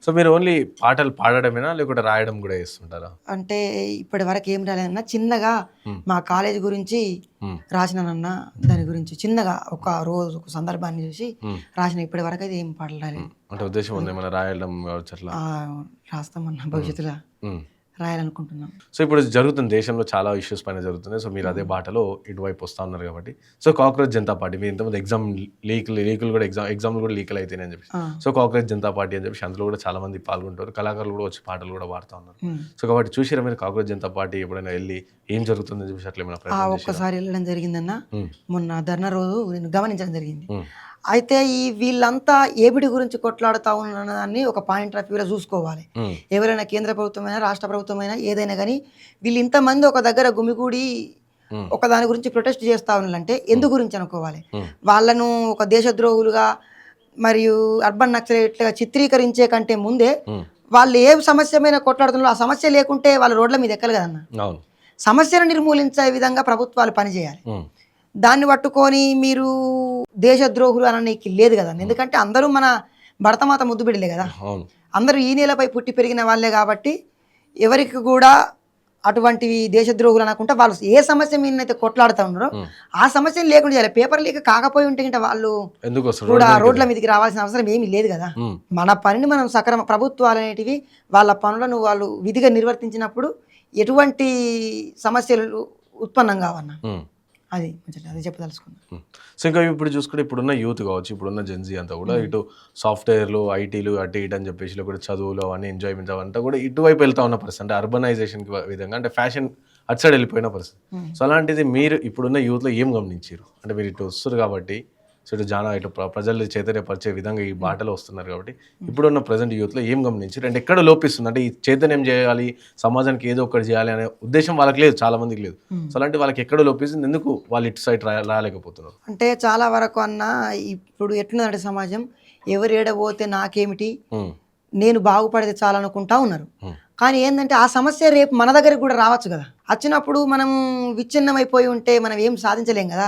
So మీరు only పాటలు పాడడమేనా లేకుంటే రాయడం కూడా చేస్తుంటారా? అంటే ఇప్పటి వరకు ఏం రాలేదన్నా, చిన్నగా మా కాలేజ్ గురించి రాసినానన్నా, దాని గురించి చిన్నగా ఒక రోజు ఒక సందర్భాన్ని చూసి రాసిన. ఇప్పటి వరకు అయితే ఏం పాటలు రాలేదు. అంటే ఉద్దేశం ఉంది ఏమైనా రాయడం కావచ్చు అట్లా? రాస్తామన్నా, భవిష్యత్తులో రాయాలనుకుంటున్నాం. సో ఇప్పుడు జరుగుతుంది దేశంలో చాలా ఇష్యూస్ పైన జరుగుతుంది. సో మీరు అదే బాటలో ఇటువైపు వస్తూ ఉన్నారు కాబట్టి, సో కాక్రోచ్ జనతా పార్టీ మీరు ఇంతకుముందు లీకులు కూడా ఎగ్జామ్లు కూడా లీకులు అయితేనే అని చెప్పి, సో కాక్రోచ్ జనతా పార్టీ అని చెప్పి అందులో కూడా చాలా మంది పాల్గొంటారు, కళాకారులు కూడా వచ్చి పాటలు కూడా పాడుతూ ఉన్నారు. సో కాబట్టి చూసిరా మీరు కాక్రోచ్ జనతా పార్టీ ఎప్పుడైనా వెళ్ళి ఏం జరుగుతుందని చెప్పి అట్లా ఏమైనా ప్రయత్నం చేశారా? ఒక్కసారి వెళ్ళడం జరిగిందన్న, మొన్న ధర్నా రోజు నేను గమనించడం జరిగింది. అయితే వీళ్ళంతా ఏబిడి గురించి కొట్లాడుతూ ఉన్నదాన్ని ఒక పాయింట్ ఆఫ్ వ్యూలో చూసుకోవాలి. ఎవరైనా కేంద్ర ప్రభుత్వమైనా రాష్ట్ర ప్రభుత్వమైనా ఏదైనా కానీ వీళ్ళు ఇంతమంది ఒక దగ్గర గుమిగూడి ఒక దాని గురించి ప్రొటెస్ట్ చేస్తా ఉన్నారంటే ఎందు గురించి అనుకోవాలి. వాళ్ళను ఒక దేశద్రోహులుగా మరియు అర్బన్ నక్సలైట్లుగా చిత్రీకరించే కంటే ముందే వాళ్ళు ఏ సమస్య మీద కొట్లాడుతున్నారో ఆ సమస్య లేకుంటే వాళ్ళ రోడ్ల మీద ఎక్కలు కదన్న. సమస్యను నిర్మూలించే విధంగా ప్రభుత్వాలు పనిచేయాలి. దాన్ని పట్టుకొని మీరు దేశద్రోహులు అనడానికి లేదు కదా. ఎందుకంటే అందరూ మన భరతమాత ముద్దు బిడ్డలే కదా, అందరూ ఈ నేలపై పుట్టి పెరిగిన వాళ్ళే కాబట్టి ఎవరికి కూడా అటువంటివి దేశద్రోహులు అనకుండా వాళ్ళు ఏ సమస్య మీద అయితే కొట్లాడుతూ ఉన్నారో ఆ సమస్యను లేకుండా చేయాలి. పేపర్ లీక్ కాకపోయి ఉంటే వాళ్ళు కూడా రోడ్ల మీదకి రావాల్సిన అవసరం ఏమీ లేదు కదా. మన పనిని మనం సక్రమ ప్రభుత్వాలు అనేటివి వాళ్ళ పనులను వాళ్ళు విధిగా నిర్వర్తించినప్పుడు ఎటువంటి సమస్యలు ఉత్పన్నం కావన్నా, అది చెప్పదలుచుకున్నాను. సో ఇంకా ఇప్పుడు చూసుకుంటే ఇప్పుడున్న యూత్ కావచ్చు, ఇప్పుడున్న జెన్జీ అంతా కూడా ఇటు సాఫ్ట్వేర్లు, ఐటీలు, అటు ఇటు అని చెప్పేసి కూడా చదువులు అవన్నీ ఎంజాయ్మెంట్ అవంతా కూడా ఇటువైపు వెళ్తా ఉన్న పరిస్థితి, అంటే అర్బనైజేషన్ విధంగా, అంటే ఫ్యాషన్ అటు సైడ్ వెళ్ళిపోయిన పరిస్థితి. సో అలాంటిది మీరు ఇప్పుడున్న యూత్లో ఏం గమనించారు? అంటే మీరు ఇటు వస్తారు కాబట్టి, సో ఇటు ప్రజలు చైతన్యపరిచే విధంగా ఈ బాటలో వస్తున్నారు కాబట్టి ఇప్పుడున్న ప్రజెంట్ యూత్లో ఏం గమనించారు? అంటే ఎక్కడ లోపిస్తుంది? అంటే ఈ చైతన్యం చేయాలి, సమాజానికి ఏదో ఒకటి చేయాలి అనే ఉద్దేశం వాళ్ళకి లేదు, చాలా మందికి లేదు. సో అలాంటి వాళ్ళకి ఎక్కడ లోపిస్తుంది, ఎందుకు వాళ్ళు ఇటు సైడ్ రాలేకపోతున్నారు? అంటే చాలా వరకు అన్న ఇప్పుడు ఎట్లుందంటే సమాజం, ఎవరు ఏడబోతే నాకేమిటి, నేను బాగుపడితే చాలనుకుంటా ఉన్నారు. కానీ ఏంటంటే ఆ సమస్య రేపు మన దగ్గరికి కూడా రావచ్చు కదా. వచ్చినప్పుడు మనం విచ్ఛిన్నమైపోయి ఉంటే మనం ఏం సాధించలేం కదా.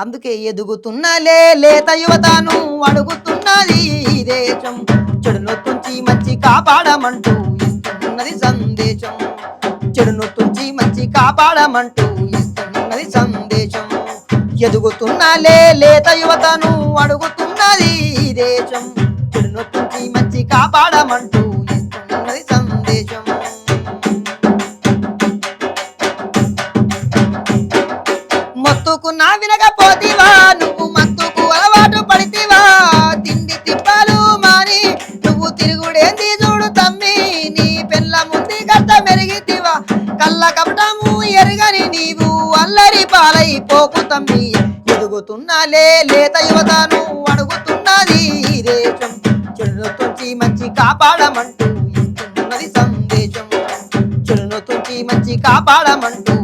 అందుకే ఎదుగుతున్నలే లేత యువతను అడుగుతున్నది దేశం, చెడు నొత్తుంచి మంచి కాపాడమంటూ ఇస్తున్నది సందేశం, చెడు నొత్తుంచి మంచి కాపాడమంటూ ఇస్తున్నది సందేశం. ఎదుగుతున్నలే లేత యువతను అడుగుతున్నది దేశం, చెడు నొత్తుంచి మంచి కాపాడమంటూ ఇస్తున్నది సందేశం. మొత్తుకు నా వినకపోతివా, నువ్వు మత్తుకు అలవాటు పడితివా, తిండి తిప్పాలు మాని నువ్వు తిరుగుడేంది చూడు తమ్మి, నీ పెళ్ళ ముందు గడ్డ మెరిగితివా, కళ్ళ కపటము ఎరగని నీవు అల్లరి పాలైపోకు తమ్మి. ఎదుగుతున్నలే లేత యువతను అడుగుతున్నది దేశం, చెడునొత్తుంచి మంచి కాపాడమంటూ ఇస్తున్నది సందేశం, చెడునొత్తుంచి మంచి కాపాడమంటూ